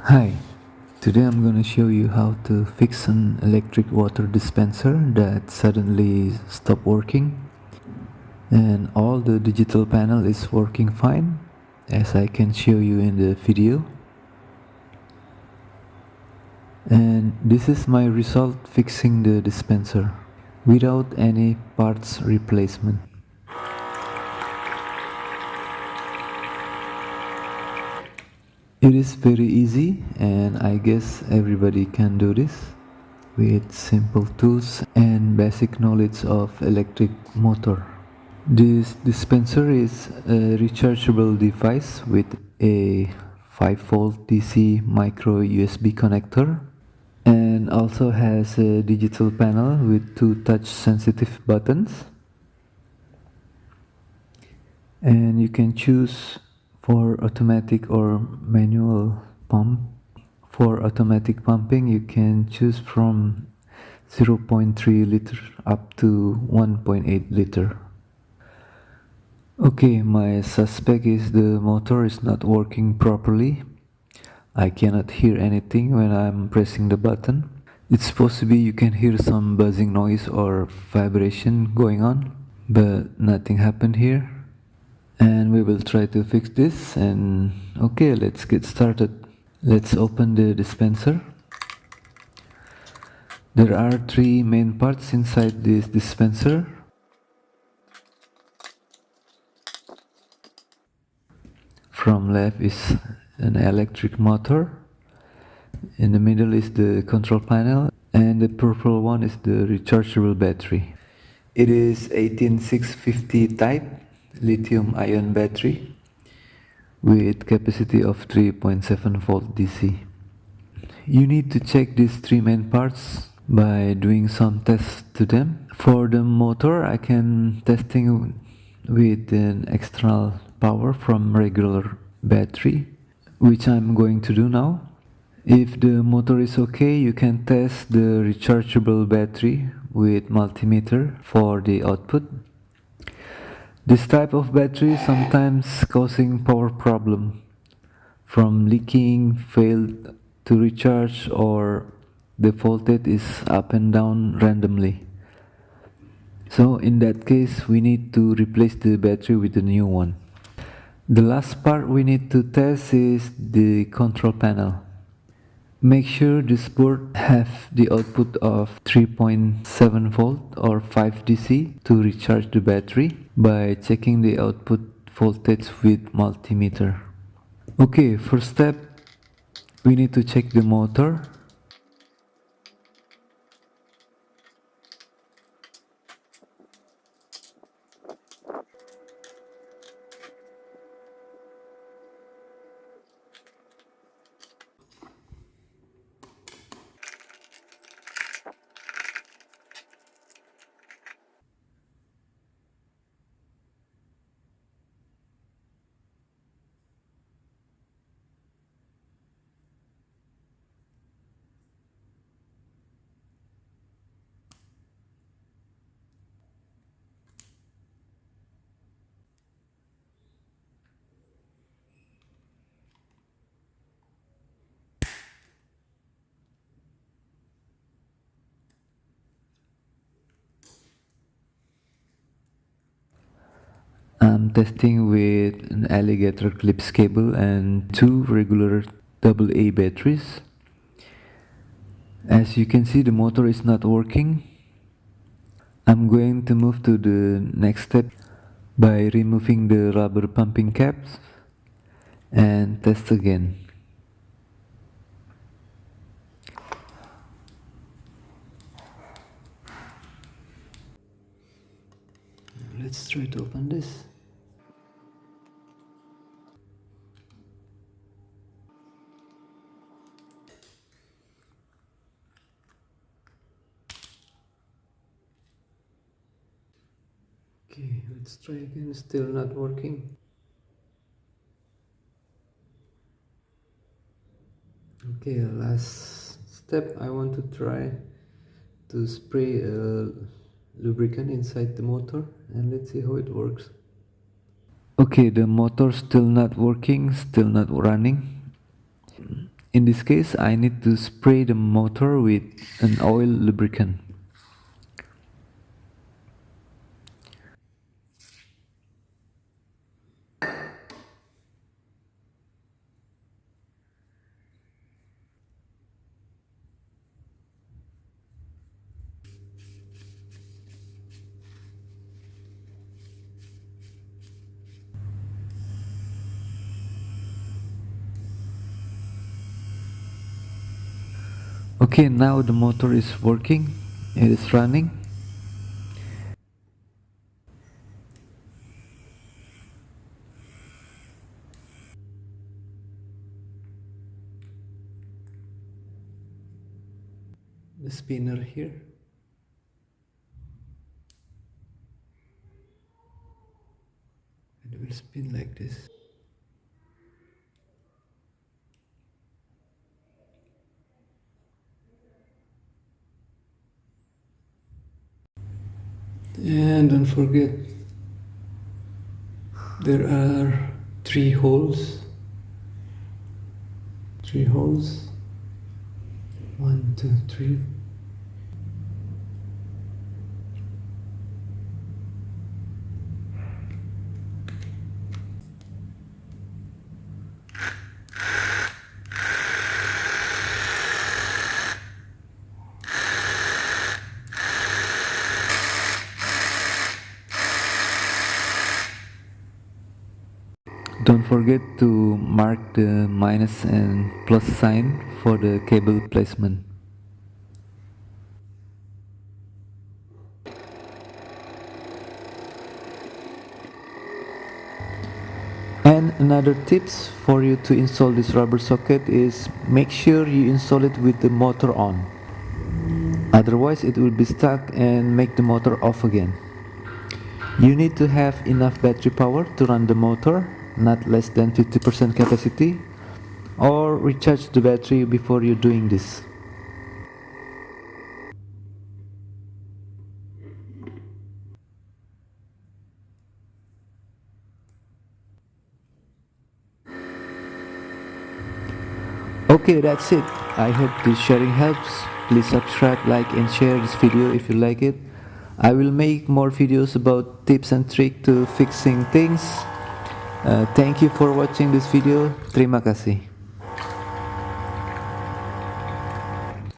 Hi, today I'm going to show you how to fix an electric water dispenser that suddenly stopped working, and all the digital panel is working fine as I can show you in the video. And this is my result fixing the dispenser without any parts replacement. It is very easy, and I guess everybody can do this with simple tools and basic knowledge of electric motor. This dispenser is a rechargeable device with a 5-volt DC micro USB connector, and also has a digital panel with two touch sensitive buttons, and you can choose for automatic or manual pump. For automatic pumping you can choose from 0.3 liter up to 1.8 liter. Okay, my suspect is the motor is not working properly. I cannot hear anything when I'm pressing the button. It's supposed to be you can hear some buzzing noise or vibration going on, but nothing happened here. And we will try to fix this, and okay, let's get started. Let's open the dispenser. There are three main parts inside this dispenser. From left is an electric motor, in the middle is the control panel, and the purple one is the rechargeable battery. It is 18650 type lithium ion battery with capacity of 3.7 volt DC. You need to check these three main parts by doing some tests to them. For the motor, I can testing with an external power from regular battery, which I'm going to do now. If the motor is okay, you can test the rechargeable battery with multimeter for the output. This type of battery sometimes causing power problem from leaking, failed to recharge, or the voltage is up and down randomly. So in that case we need to replace the battery with a new one. The last part we need to test is the control panel. Make sure this board have the output of 3.7 volt or 5 DC to recharge the battery by checking the output voltage with multimeter. Okay, first step, we need to check the motor. I'm testing with an alligator clips cable and two regular AA batteries. As you can see, the motor is not working. I'm going to move to the next step by removing the rubber pumping caps and test again. Let's try to open this. Okay, let's try again, still not working. Okay, last step, I want to try to spray a lubricant inside the motor and let's see how it works. Okay, the motor still not working, still not running. In this case, I need to spray the motor with an oil lubricant. Okay, now the motor is working, it is running. The spinner here. And it will spin like this. And don't forget, there are three holes. 1, 2, 3. Don't forget to mark the minus and plus sign for the cable placement. And another tips for you to install this rubber socket is make sure you install it with the motor on. Otherwise it will be stuck and make the motor off again. You need to have enough battery power to run the motor, not less than 50% capacity, or recharge the battery before you're doing this. Okay, that's it. I hope this sharing helps. Please subscribe, like and share this video if you like it. I will make more videos about tips and tricks to fixing things. Thank you for watching this video. Terima kasih.